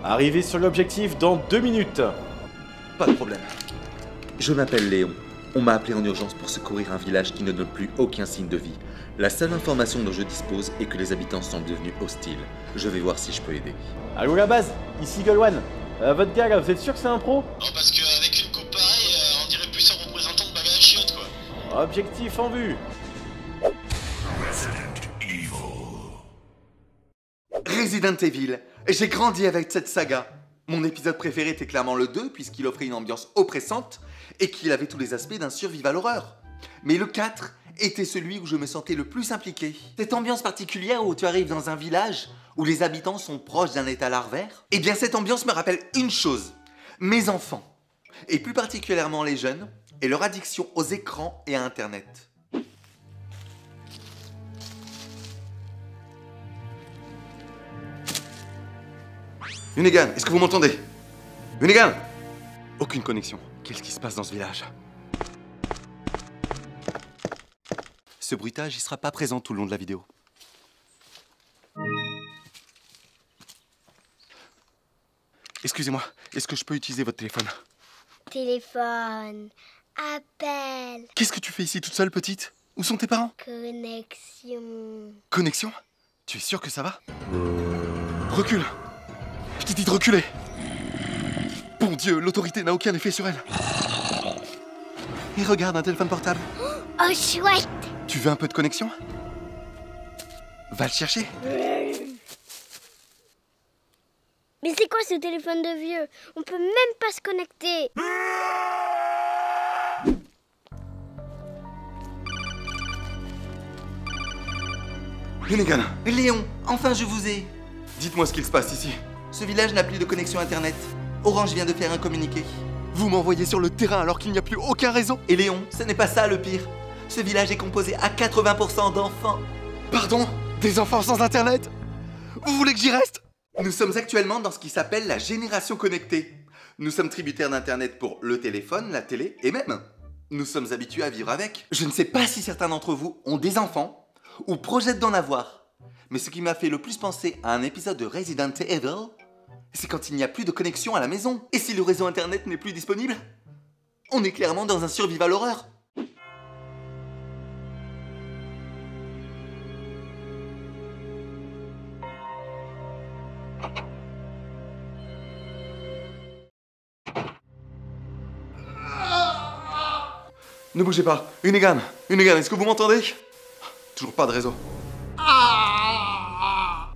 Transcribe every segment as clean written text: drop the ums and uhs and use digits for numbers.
Arrivez sur l'objectif dans 2 minutes. Pas de problème. Je m'appelle Léon. On m'a appelé en urgence pour secourir un village qui ne donne plus aucun signe de vie. La seule information dont je dispose est que les habitants sont devenus hostiles. Je vais voir si je peux aider. Allô la base, ici Goldwan. Votre gars là, vous êtes sûr que c'est un pro? Non, parce qu'avec une coupe pareille, on dirait plus un représentant de bagarre à chiottes, quoi. Objectif en vue. Resident Evil. J'ai grandi avec cette saga. Mon épisode préféré était clairement le 2, puisqu'il offrait une ambiance oppressante et qu'il avait tous les aspects d'un survival horreur. Mais le 4 était celui où je me sentais le plus impliqué. Cette ambiance particulière où tu arrives dans un village où les habitants sont proches d'un état larvaire. Eh bien cette ambiance me rappelle une chose. Mes enfants, et plus particulièrement les jeunes, et leur addiction aux écrans et à Internet. Hunnigan, est-ce que vous m'entendez? Hunnigan! Aucune connexion. Qu'est-ce qui se passe dans ce village? Ce bruitage, il sera pas présent tout le long de la vidéo. Excusez-moi, est-ce que je peux utiliser votre téléphone? Téléphone, appel, Qu'est-ce que tu fais ici toute seule, petite? Où sont tes parents? connexion. Connexion? Tu es sûr que ça va? Recule! Je t'ai dit de reculer! Bon Dieu, l'autorité n'a aucun effet sur elle. Et regarde, un téléphone portable. Oh, chouette! Tu veux un peu de connexion? Va le chercher. Mais c'est quoi ce téléphone de vieux? On peut même pas se connecter. Hunnigan! Léon, enfin je vous ai! Dites-moi ce qu'il se passe ici. Ce village n'a plus de connexion internet. Orange vient de faire un communiqué. Vous m'envoyez sur le terrain alors qu'il n'y a plus aucun réseau? Et Léon, ce n'est pas ça le pire. Ce village est composé à 80% d'enfants. Pardon? Des enfants sans internet? Vous voulez que j'y reste? Nous sommes actuellement dans ce qui s'appelle la génération connectée. Nous sommes tributaires d'internet pour le téléphone, la télé et même nous sommes habitués à vivre avec. Je ne sais pas si certains d'entre vous ont des enfants ou projettent d'en avoir. Mais ce qui m'a fait le plus penser à un épisode de Resident Evil, c'est quand il n'y a plus de connexion à la maison. Et si le réseau internet n'est plus disponible, on est clairement dans un survival horreur. Ne bougez pas. Hunnigan, est-ce que vous m'entendez? Toujours pas de réseau.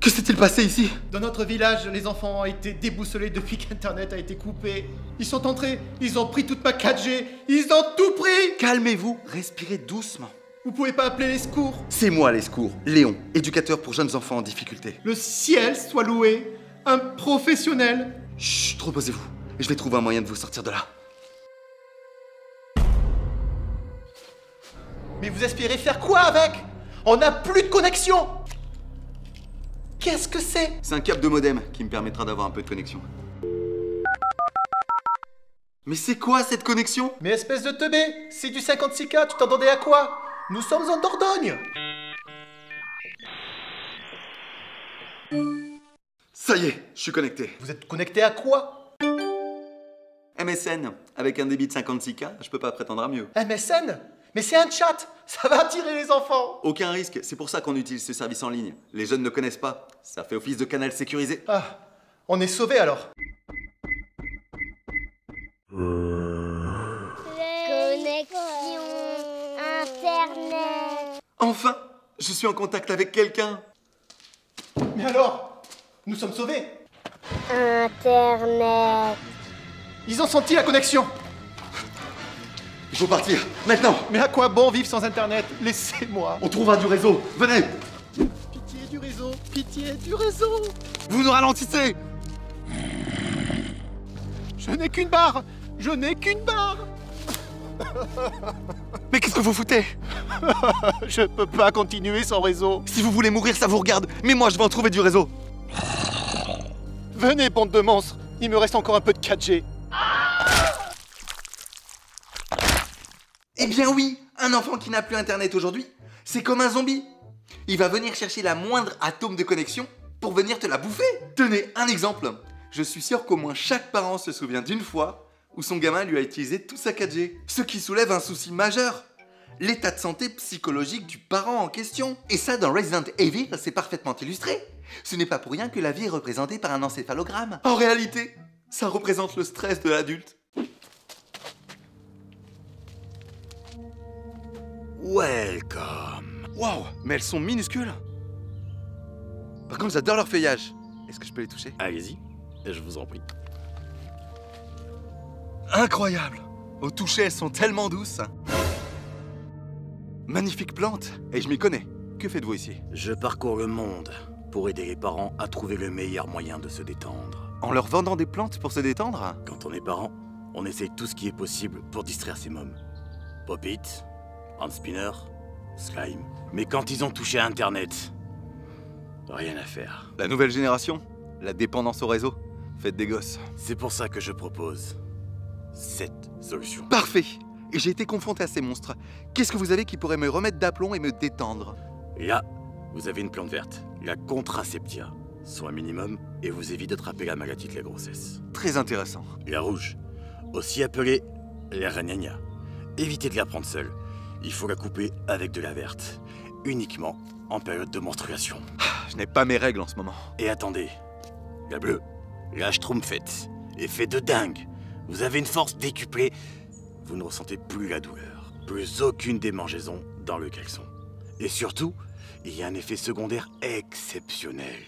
Que s'est-il passé ici? Dans notre village, les enfants ont été déboussolés depuis qu'Internet a été coupé. Ils sont entrés, ils ont pris toute ma 4G, ils ont tout pris! Calmez-vous, respirez doucement. Vous pouvez pas appeler les secours? C'est moi les secours, Léon, éducateur pour jeunes enfants en difficulté. Le ciel soit loué, un professionnel. Chut, reposez-vous. Je vais trouver un moyen de vous sortir de là. Mais vous espérez faire quoi avec? On n'a plus de connexion! Qu'est-ce que c'est? C'est un câble de modem qui me permettra d'avoir un peu de connexion. Mais c'est quoi cette connexion? Mais espèce de teubé, c'est du 56K, tu t'entendais à quoi? Nous sommes en Dordogne! Ça y est, je suis connecté. Vous êtes connecté à quoi? MSN, avec un débit de 56K, je peux pas prétendre à mieux. MSN? Mais c'est un chat! Ça va attirer les enfants! Aucun risque, c'est pour ça qu'on utilise ce service en ligne. Les jeunes ne connaissent pas, ça fait office de canal sécurisé. Ah, on est sauvés alors. Connexion, Internet. Enfin, je suis en contact avec quelqu'un. Mais alors? Nous sommes sauvés! Internet. Ils ont senti la connexion! Il faut partir, maintenant. Mais à quoi bon vivre sans Internet? Laissez-moi! On trouvera du réseau, venez. Pitié du réseau! Pitié du réseau! Vous nous ralentissez. Je n'ai qu'une barre! Je n'ai qu'une barre! Mais qu'est-ce que vous foutez? Je peux pas continuer sans réseau! Si vous voulez mourir, ça vous regarde. Mais moi, je vais en trouver du réseau. Venez, bande de monstres! Il me reste encore un peu de 4G. Eh bien oui, un enfant qui n'a plus internet aujourd'hui, c'est comme un zombie. Il va venir chercher la moindre atome de connexion pour venir te la bouffer. Tenez, un exemple. Je suis sûr qu'au moins chaque parent se souvient d'une fois où son gamin lui a utilisé tout sa 4G. Ce qui soulève un souci majeur. L'état de santé psychologique du parent en question. Et ça, dans Resident Evil, c'est parfaitement illustré. Ce n'est pas pour rien que la vie est représentée par un encéphalogramme. En réalité, ça représente le stress de l'adulte. Welcome. Waouh, mais elles sont minuscules. Par contre, j'adore leur feuillage. Est-ce que je peux les toucher? Allez-y, je vous en prie. Incroyable. Au toucher, elles sont tellement douces. Magnifique plante. Et je m'y connais. Que faites-vous ici? Je parcours le monde pour aider les parents à trouver le meilleur moyen de se détendre. En leur vendant des plantes pour se détendre? Quand on est parent, on essaye tout ce qui est possible pour distraire ses mômes. Pop-it, hand-spinner, slime. Mais quand ils ont touché à Internet, rien à faire. La nouvelle génération? La dépendance au réseau? Faites des gosses. C'est pour ça que je propose cette solution. Parfait. Et j'ai été confronté à ces monstres. Qu'est-ce que vous avez qui pourrait me remettre d'aplomb et me détendre? Là, vous avez une plante verte, la Contraceptia. Soin minimum et vous évite d'attraper la maladie de la grossesse. Très intéressant. La rouge, aussi appelée la ragnagna. Évitez de la prendre seule. Il faut la couper avec de la verte. Uniquement en période de menstruation. Je n'ai pas mes règles en ce moment. Et attendez, la bleue, la Schtroumpfette. Effet de dingue. Vous avez une force décuplée. Vous ne ressentez plus la douleur. Plus aucune démangeaison dans le caleçon. Et surtout, il y a un effet secondaire exceptionnel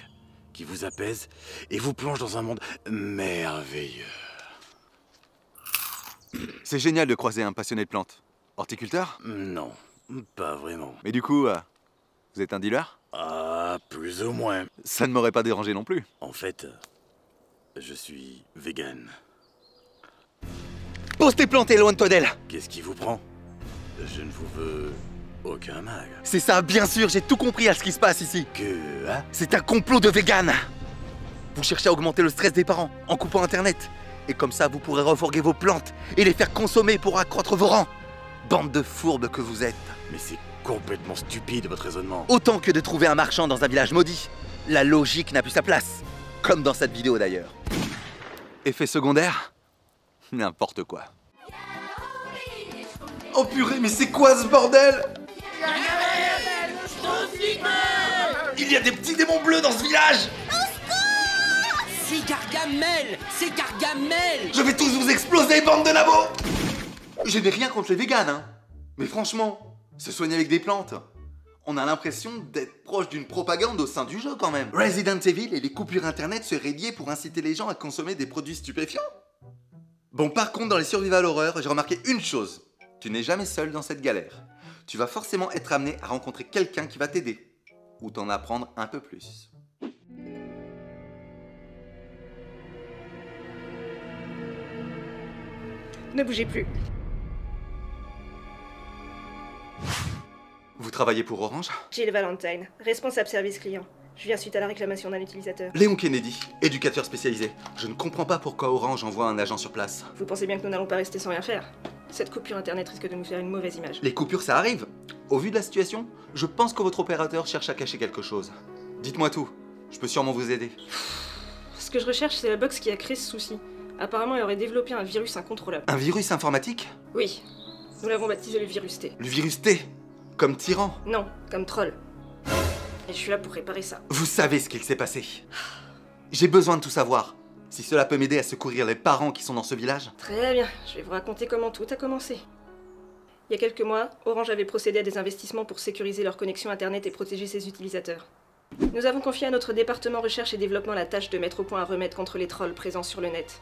qui vous apaise et vous plonge dans un monde merveilleux. C'est génial de croiser un passionné de plantes. Horticulteur? Non, pas vraiment. Mais du coup, vous êtes un dealer? Ah, plus ou moins. Ça ne m'aurait pas dérangé non plus. En fait, je suis vegan. Pose tes plantes et éloigne-toi d'elle. Qu'est-ce qui vous prend? Je ne vous veux aucun mal. C'est ça, bien sûr, j'ai tout compris à ce qui se passe ici. Que, hein? C'est un complot de véganes. Vous cherchez à augmenter le stress des parents en coupant Internet. Et comme ça, vous pourrez refourguer vos plantes et les faire consommer pour accroître vos rangs. Bande de fourbes que vous êtes. Mais c'est complètement stupide votre raisonnement. Autant que de trouver un marchand dans un village maudit. La logique n'a plus sa place. Comme dans cette vidéo d'ailleurs. Effet secondaire? N'importe quoi. Oh purée, mais c'est quoi ce bordel? Il y a des petits démons bleus dans ce village! C'est Gargamel! C'est Gargamel! Je vais tous vous exploser, bande de nabos! Je n'ai rien contre les véganes, hein. Mais franchement, se soigner avec des plantes, on a l'impression d'être proche d'une propagande au sein du jeu quand même. Resident Evil et les coupures internet seraient liées pour inciter les gens à consommer des produits stupéfiants. Bon, par contre, dans les survival horror, j'ai remarqué une chose. Tu n'es jamais seul dans cette galère. Tu vas forcément être amené à rencontrer quelqu'un qui va t'aider. Ou t'en apprendre un peu plus. Ne bougez plus. Vous travaillez pour Orange? Jill Valentine, responsable service client. Je viens suite à la réclamation d'un utilisateur. Léon Kennedy, éducateur spécialisé. Je ne comprends pas pourquoi Orange envoie un agent sur place. Vous pensez bien que nous n'allons pas rester sans rien faire? Cette coupure internet risque de nous faire une mauvaise image. Les coupures, ça arrive. Au vu de la situation, je pense que votre opérateur cherche à cacher quelque chose. Dites-moi tout, je peux sûrement vous aider. Ce que je recherche, c'est la box qui a créé ce souci. Apparemment, elle aurait développé un virus incontrôlable. Un virus informatique? Oui. Nous l'avons baptisé le virus T. Le virus T? Comme tyran? Non, comme troll. Et je suis là pour réparer ça. Vous savez ce qu'il s'est passé. J'ai besoin de tout savoir. Si cela peut m'aider à secourir les parents qui sont dans ce village. Très bien, je vais vous raconter comment tout a commencé. Il y a quelques mois, Orange avait procédé à des investissements pour sécuriser leur connexion internet et protéger ses utilisateurs. Nous avons confié à notre département recherche et développement la tâche de mettre au point un remède contre les trolls présents sur le net.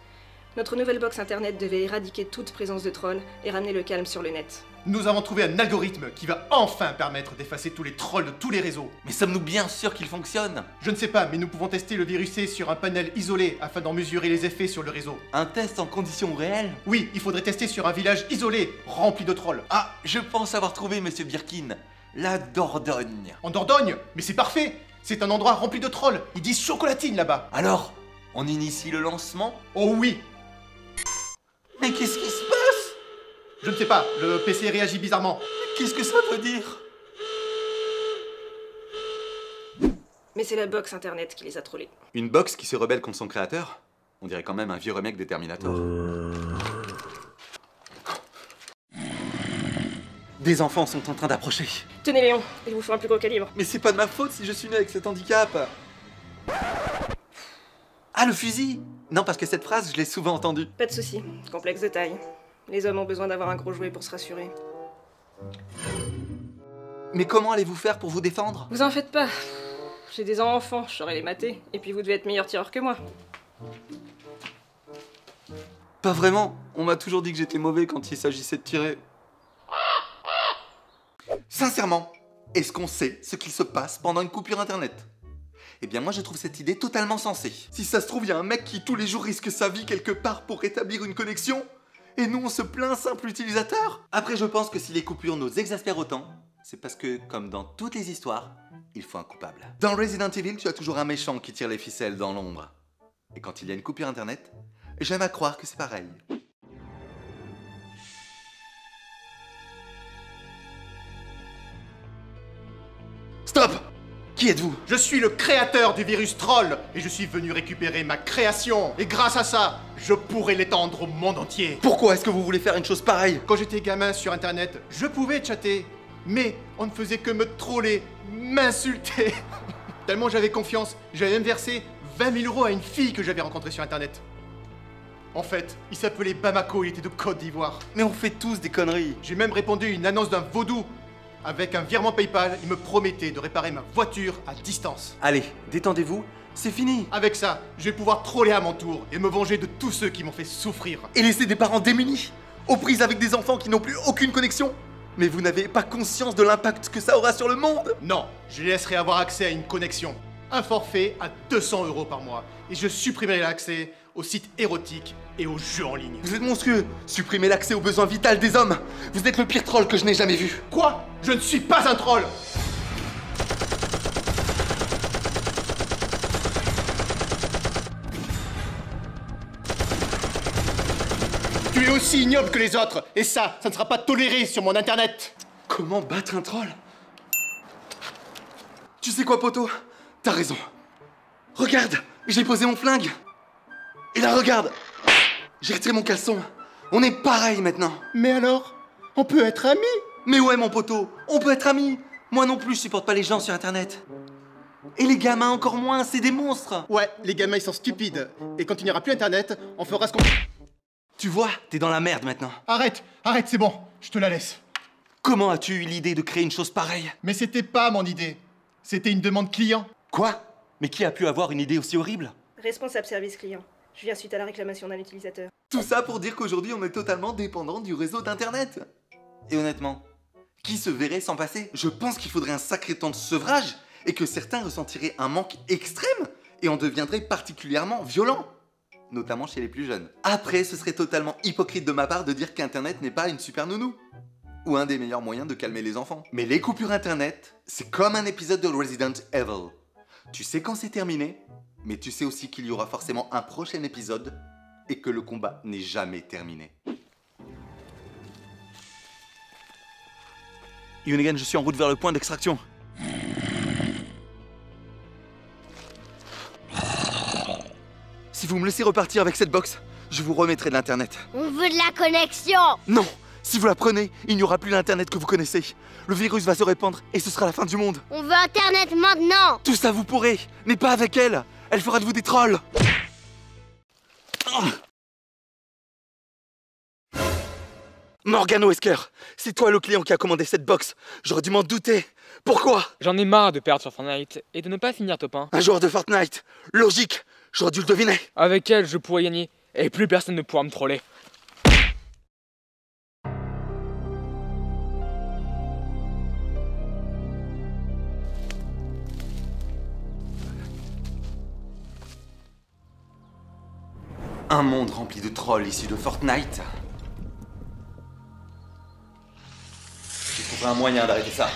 Notre nouvelle box internet devait éradiquer toute présence de trolls et ramener le calme sur le net. Nous avons trouvé un algorithme qui va enfin permettre d'effacer tous les trolls de tous les réseaux. Mais sommes-nous bien sûrs qu'il fonctionne? Je ne sais pas, mais nous pouvons tester le virus C sur un panel isolé afin d'en mesurer les effets sur le réseau. Un test en conditions réelles? Oui, il faudrait tester sur un village isolé, rempli de trolls. Ah, je pense avoir trouvé Monsieur Birkin. La Dordogne. En Dordogne? Mais c'est parfait! C'est un endroit rempli de trolls. Ils disent chocolatine là-bas. Alors, on initie le lancement? Oh oui! Mais qu'est-ce qui se passe? Je ne sais pas, le PC réagit bizarrement. Qu'est-ce que ça veut dire? Mais c'est la box internet qui les a trollés. Une box qui se rebelle contre son créateur? On dirait quand même un vieux remake de Terminator. Des enfants sont en train d'approcher. Tenez Léon, il vous faut un plus gros calibre. Mais c'est pas de ma faute si je suis né avec cet handicap. Ah, le fusil! Non, parce que cette phrase, je l'ai souvent entendue. Pas de soucis, complexe de taille. Les hommes ont besoin d'avoir un gros jouet pour se rassurer. Mais comment allez-vous faire pour vous défendre? Vous en faites pas. J'ai des enfants, je saurais les mater. Et puis vous devez être meilleur tireur que moi. Pas vraiment. On m'a toujours dit que j'étais mauvais quand il s'agissait de tirer. Sincèrement, est-ce qu'on sait ce qu'il se passe pendant une coupure internet? Eh bien moi je trouve cette idée totalement sensée. Si ça se trouve, il y a un mec qui tous les jours risque sa vie quelque part pour rétablir une connexion, et nous on se plaint simple utilisateur. Après je pense que si les coupures nous exaspèrent autant, c'est parce que, comme dans toutes les histoires, il faut un coupable. Dans Resident Evil, tu as toujours un méchant qui tire les ficelles dans l'ombre. Et quand il y a une coupure internet, j'aime à croire que c'est pareil. Stop! Qui êtes-vous? Je suis le créateur du virus troll et je suis venu récupérer ma création. Et grâce à ça, je pourrai l'étendre au monde entier. Pourquoi est-ce que vous voulez faire une chose pareille? Quand j'étais gamin sur internet, je pouvais chatter, mais on ne faisait que me troller, m'insulter. Tellement j'avais confiance, j'avais même versé 20 000 € à une fille que j'avais rencontrée sur internet. En fait, il s'appelait Bamako, il était de Côte d'Ivoire. Mais on fait tous des conneries. J'ai même répondu à une annonce d'un vaudou. Avec un virement PayPal, il me promettait de réparer ma voiture à distance. Allez, détendez-vous, c'est fini. Avec ça, je vais pouvoir troller à mon tour et me venger de tous ceux qui m'ont fait souffrir. Et laisser des parents démunis, aux prises avec des enfants qui n'ont plus aucune connexion. Mais vous n'avez pas conscience de l'impact que ça aura sur le monde. Non, je les laisserai avoir accès à une connexion. Un forfait à 200 € par mois. Et je supprimerai l'accès aux sites érotiques et aux jeux en ligne. Vous êtes monstrueux. Supprimez l'accès aux besoins vitaux des hommes. Vous êtes le pire troll que je n'ai jamais vu. Quoi? Je ne suis pas un troll. Tu es aussi ignoble que les autres. Et ça ne sera pas toléré sur mon internet. Comment battre un troll? Tu sais quoi, poto? T'as raison. Regarde, j'ai posé mon flingue. Et là, regarde, j'ai retiré mon caleçon. On est pareil maintenant. Mais alors, on peut être amis? Mais ouais, mon poteau, on peut être amis. Moi non plus, je supporte pas les gens sur internet. Et les gamins encore moins, c'est des monstres. Ouais, les gamins ils sont stupides. Et quand il n'y aura plus internet, on fera ce qu'on... Tu vois, t'es dans la merde maintenant. Arrête, c'est bon, je te la laisse. Comment as-tu eu l'idée de créer une chose pareille? Mais c'était pas mon idée. C'était une demande client. Quoi? Mais qui a pu avoir une idée aussi horrible? Responsable service client. Je viens suite à la réclamation d'un utilisateur. Tout ça pour dire qu'aujourd'hui on est totalement dépendant du réseau d'internet. Et honnêtement, qui se verrait s'en passer? Je pense qu'il faudrait un sacré temps de sevrage et que certains ressentiraient un manque extrême et en deviendraient particulièrement violents. Notamment chez les plus jeunes. Après, ce serait totalement hypocrite de ma part de dire qu'Internet n'est pas une super nounou. Ou un des meilleurs moyens de calmer les enfants. Mais les coupures Internet, c'est comme un épisode de Resident Evil. Tu sais quand c'est terminé, mais tu sais aussi qu'il y aura forcément un prochain épisode et que le combat n'est jamais terminé. Yunigan, je suis en route vers le point d'extraction. Si vous me laissez repartir avec cette box, je vous remettrai de l'internet. On veut de la connexion. Non! Si vous la prenez, il n'y aura plus l'internet que vous connaissez. Le virus va se répandre et ce sera la fin du monde. On veut internet maintenant. Tout ça vous pourrez, mais pas avec elle. Elle fera de vous des trolls. Morgano Wesker, c'est toi le client qui a commandé cette box. J'aurais dû m'en douter. Pourquoi? J'en ai marre de perdre sur Fortnite et de ne pas finir top 1. Un joueur de Fortnite. Logique. J'aurais dû le deviner. Avec elle, je pourrais gagner et plus personne ne pourra me troller. Un monde rempli de trolls issus de Fortnite. Je trouverai un moyen d'arrêter ça.